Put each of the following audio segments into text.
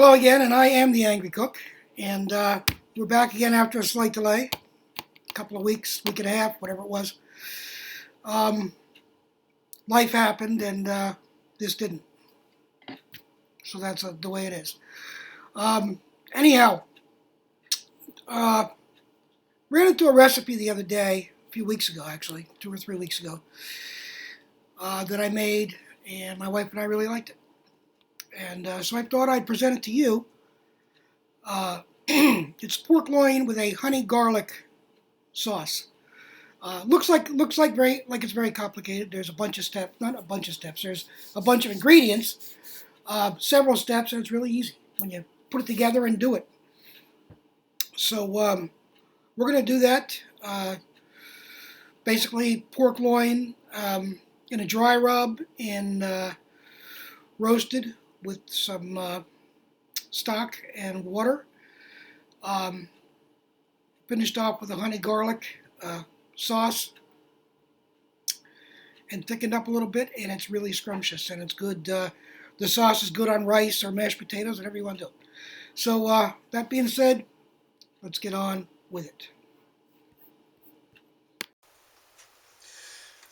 Hello again, and I am the Angry Cook, and we're back again after a slight delay, a couple of weeks, week and a half, whatever it was. Life happened, and this didn't, so that's the way it is. Anyhow, ran into a recipe the other day, a few weeks ago actually, 2 or 3 weeks ago, that I made, and my wife and I really liked it. And so I thought I'd present it to you. It's pork loin with a honey garlic sauce. Looks like it's very complicated. There's a bunch of steps, not a bunch of steps. There's a bunch of ingredients, several steps, and it's really easy when you put it together and do it. So we're going to do that. Basically, pork loin in a dry rub and roasted with some stock and water. Finished off with a honey garlic sauce and thickened up a little bit, and it's really scrumptious and it's good. The sauce is good on rice or mashed potatoes, whatever you want to do. So that being said, let's get on with it.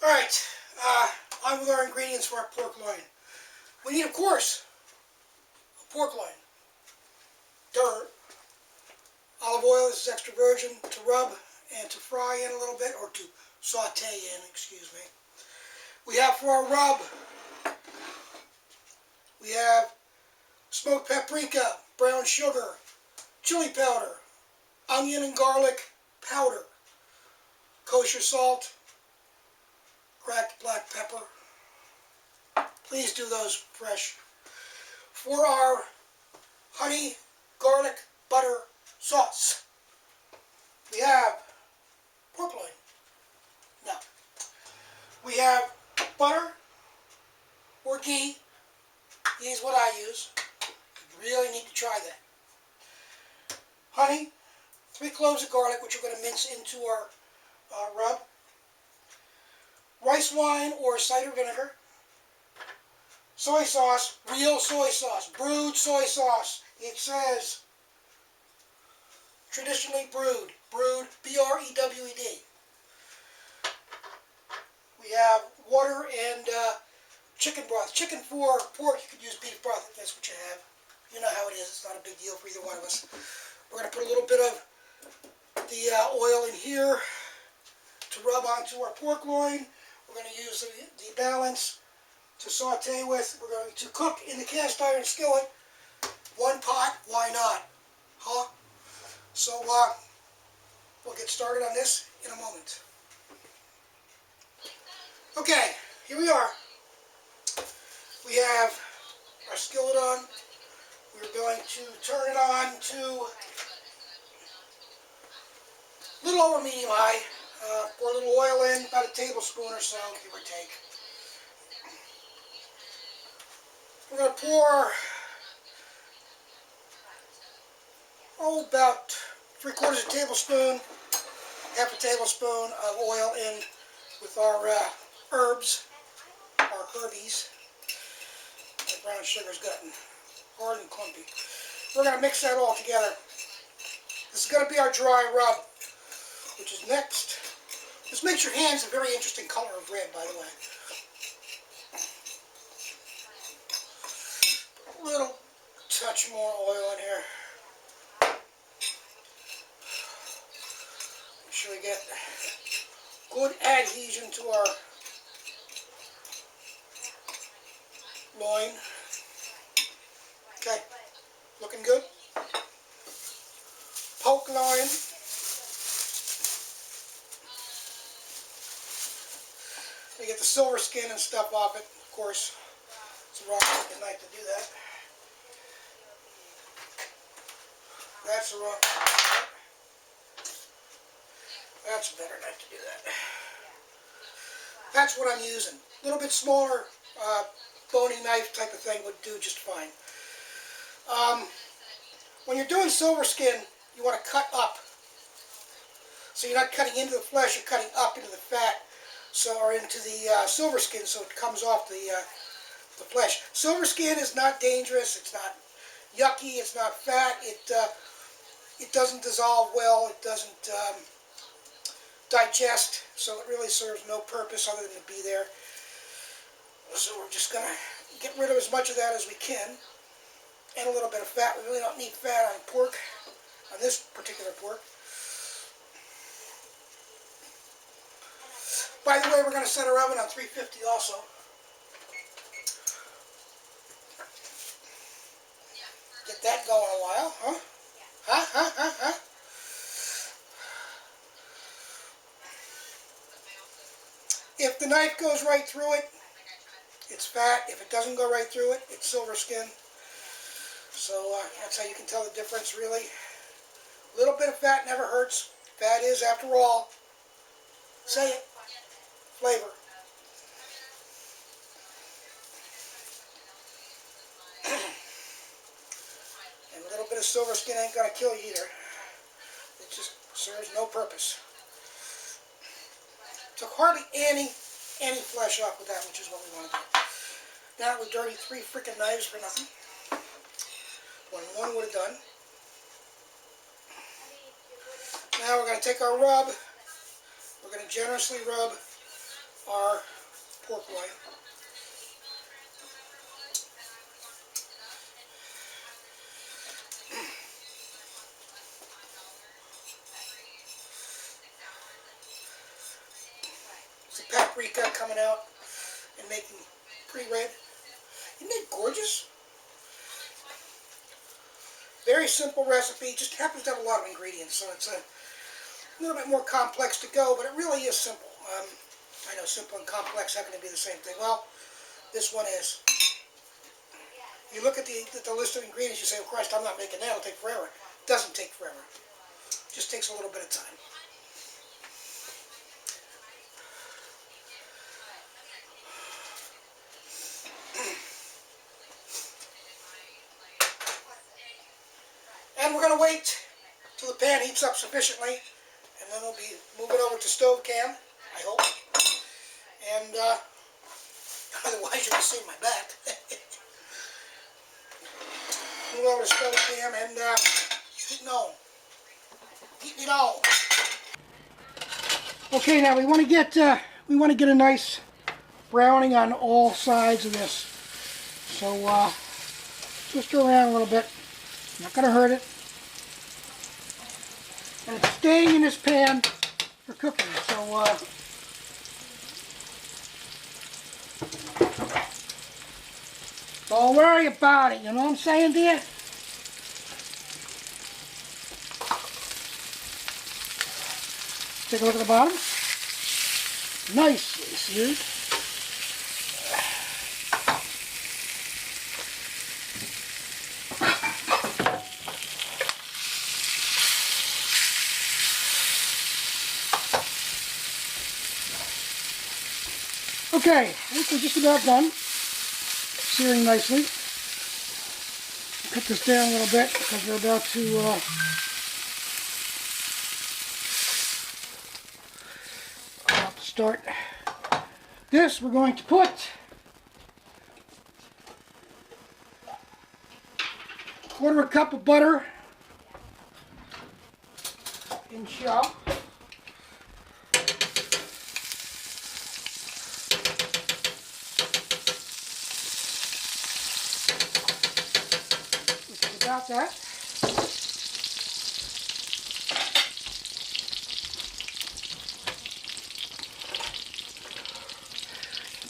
All right, on with our ingredients for our pork loin. We need, of course, a pork loin, dirt, olive oil. This is extra virgin, to rub and to fry in a little bit, or to saute in, excuse me. We have for our rub, we have smoked paprika, brown sugar, chili powder, onion and garlic powder, kosher salt, cracked black pepper. Please do those fresh. For our honey garlic butter sauce, we have pork loin. Now, we have butter or ghee. Ghee is what I use. You really need to try that. Honey, 3 cloves of garlic, which we're going to mince into our rub. Rice wine or cider vinegar. Soy sauce, real soy sauce, brewed soy sauce. It says traditionally brewed, B-R-E-W-E-D. We have water and chicken broth. Chicken for pork, you could use beef broth if that's what you have. You know how it is, it's not a big deal for either one of us. We're going to put a little bit of the oil in here to rub onto our pork loin. We're going to use the balance to saute with. We're going to cook in the cast iron skillet. One pot, why not? Huh? So we'll get started on this in a moment. Okay, here we are. We have our skillet on. We're going to turn it on to a little over medium high. Pour a little oil in, about a tablespoon or so, give or take. We're going to pour about 3/4 tablespoon, half a tablespoon of oil in with our herbs, our herbies. The brown sugar's gotten hard and clumpy. We're going to mix that all together. This is going to be our dry rub, which is next. This makes your hands a very interesting color of red, by the way. A little touch more oil in here. Make sure we get good adhesion to our loin. Okay, looking good. Poke loin. We get the silver skin and stuff off it, of course. It's a rock good knife to do that. That's a rock. That's a better knife to do that. That's what I'm using. A little bit smaller boning knife type of thing would do just fine. When you're doing silver skin, you want to cut up. So you're not cutting into the flesh, you're cutting up into the fat, or into the silver skin, so it comes off the flesh. Silver skin is not dangerous. It's not yucky, it's not fat, it doesn't dissolve well, it doesn't digest, so it really serves no purpose other than to be there. So we're just going to get rid of as much of that as we can, and a little bit of fat. We really don't need fat on pork, on this particular pork. By the way, we're going to set our oven on 350 also. Get that going a while, huh? Huh? If the knife goes right through it, it's fat. If it doesn't go right through it, it's silver skin. So that's how you can tell the difference, really. A little bit of fat never hurts. Fat is, after all, say it, flavor. And a little bit of silver skin ain't going to kill you either. It just serves no purpose. Took hardly any flesh off with that, which is what we want to do. Now we dirty 3 freaking knives for nothing, when one would have done. Now we're going to take our rub. We're going to generously rub our pork loin. It's the paprika coming out and making pretty red. Isn't it gorgeous? Very simple recipe, just happens to have a lot of ingredients, so it's a little bit more complex to go, but it really is simple. I know simple and complex are going to be the same thing. Well, this one is. You look at the list of ingredients, you say, oh Christ, I'm not making that, it'll take forever. It doesn't take forever. It just takes a little bit of time. And we're going to wait till the pan heats up sufficiently, and then we'll be moving over to stove cam, I hope. And otherwise you'll be seeing my back. Move over to stove cam and heating on. Heating it on. Okay, now we want to get a nice browning on all sides of this. So twist her around a little bit. Not going to hurt it. And it's staying in this pan for cooking. So don't worry about it. You know what I'm saying, dear? Take a look at the bottom. Nicely seared. Okay, I think we're just about done. Searing nicely. Cut this down a little bit because we're about to start this. We're going to put a 1/4 cup of butter in shell. About that.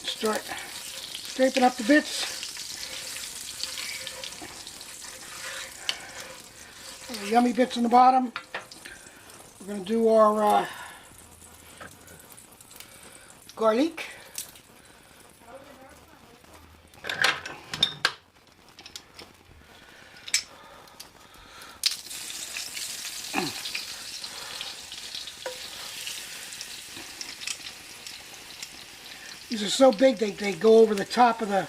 Start scraping up the bits. The yummy bits in the bottom. We're going to do our garlic. These are so big they go over the top of the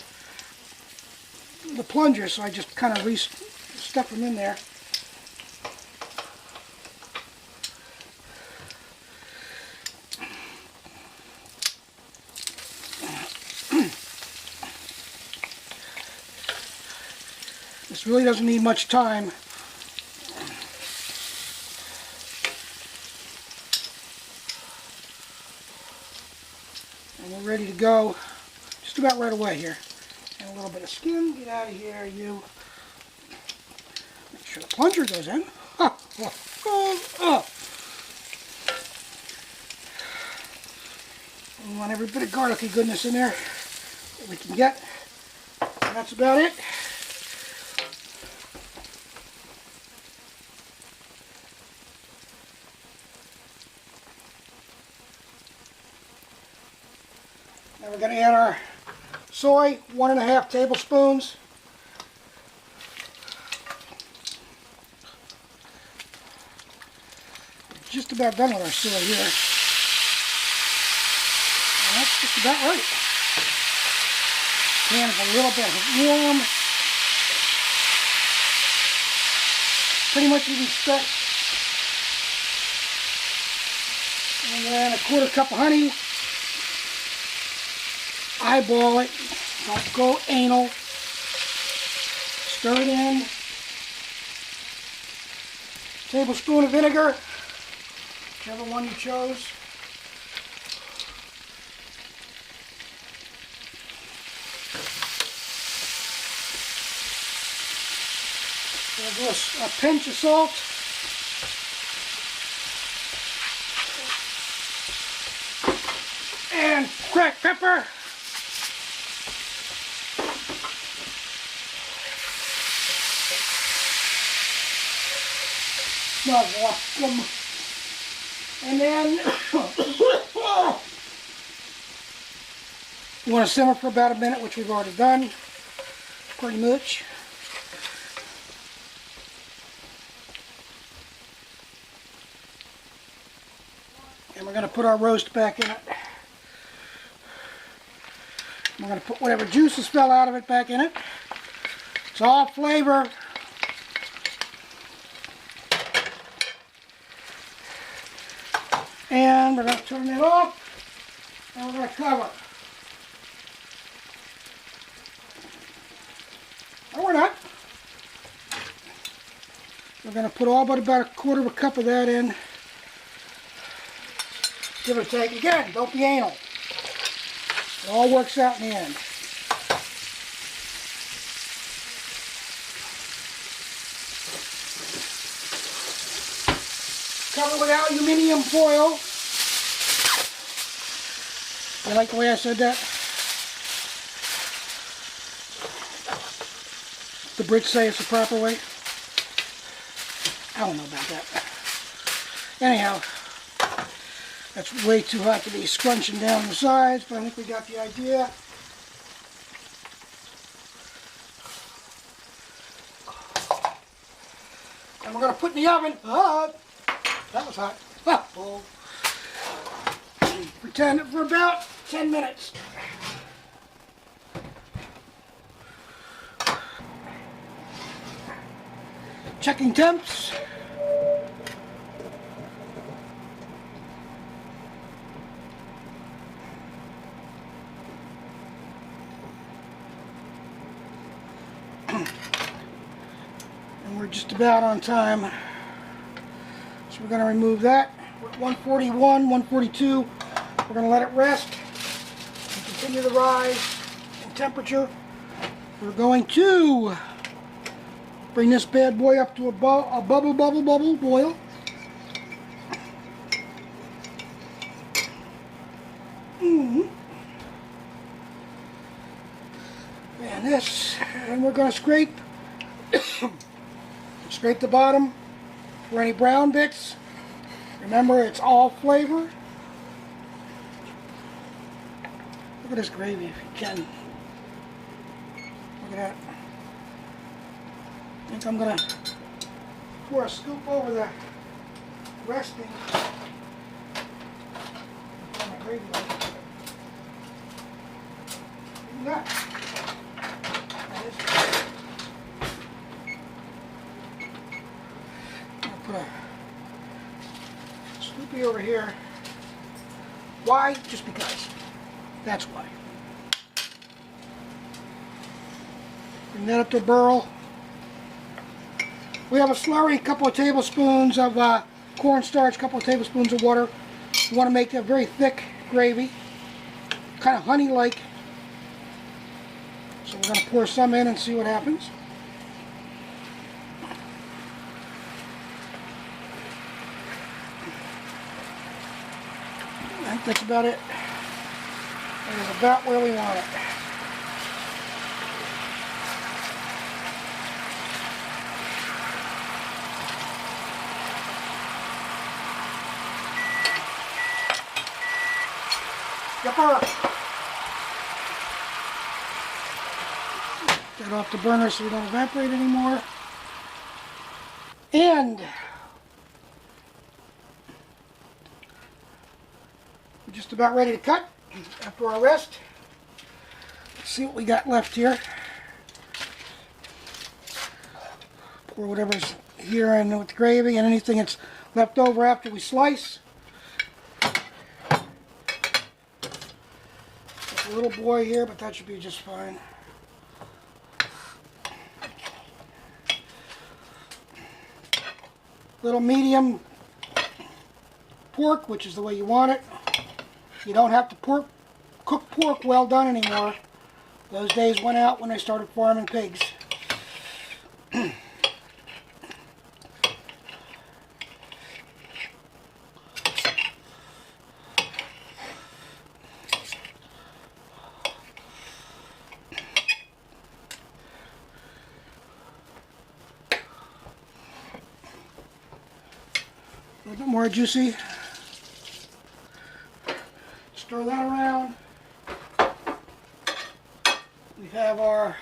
plunger, so I just kind of stuff them in there. This really doesn't need much time. And we're ready to go just about right away here. And a little bit of skin. Get out of here, you. Make sure the plunger goes in. We want every bit of garlicky goodness in there that we can get. And that's about it. Now we're going to add our soy, 1½ tablespoons. Just about done with our soy here. And that's just about right. Pan is a little bit warm. Pretty much you can expect. And then 1/4 cup of honey. Eyeball it. Don't go anal. Stir it in. Tablespoon of vinegar. Whichever one you chose. We'll do a pinch of salt. And cracked pepper. Smells awesome. And then you want to simmer for about a minute, which we've already done, pretty much. And we're going to put our roast back in it. We're going to put whatever juices fell out of it back in it. It's all flavor. And we're going to turn it off, and we're going to cover. No, we're not. We're going to put all but about 1/4 cup of that in. Give or take. Again, don't be anal. It all works out in the end. Cover with aluminium foil. You like the way I said that? The Brits say it's the proper way. I don't know about that. Anyhow, that's way too hot to be scrunching down the sides, but I think we got the idea. And we're going to put in the oven. That was hot. Pretend it for about 10 minutes. Checking temps. And we're just about on time. So we're going to remove that. We're at 141, 142. We're going to let it rest and continue the rise in temperature. We're going to bring this bad boy up to a bubble boil. And this, and we're going to scrape the bottom for any brown bits. Remember, it's all flavor. Look at this gravy if you can. Look at that. I think I'm going to pour a scoop over the resting. Pour my gravy over. Look at that. I'll put a scoopy over here. Why? Just because. That's why. Bring that up to a boil. We have a slurry, a couple of tablespoons of cornstarch, a couple of tablespoons of water. You want to make a very thick gravy, kind of honey-like. So we're going to pour some in and see what happens. I think that's about it. That is about where we want it. Yupper. Get off the burner so we don't evaporate anymore. And we're just about ready to cut after our rest. Let's see what we got left here. Pour whatever's here in with the gravy and anything that's left over after we slice. A little boy here, but that should be just fine. Little medium pork, which is the way you want it. You don't have to cook pork well done anymore. Those days went out when I started farming pigs. A little bit more juicy. Stir that around. We have our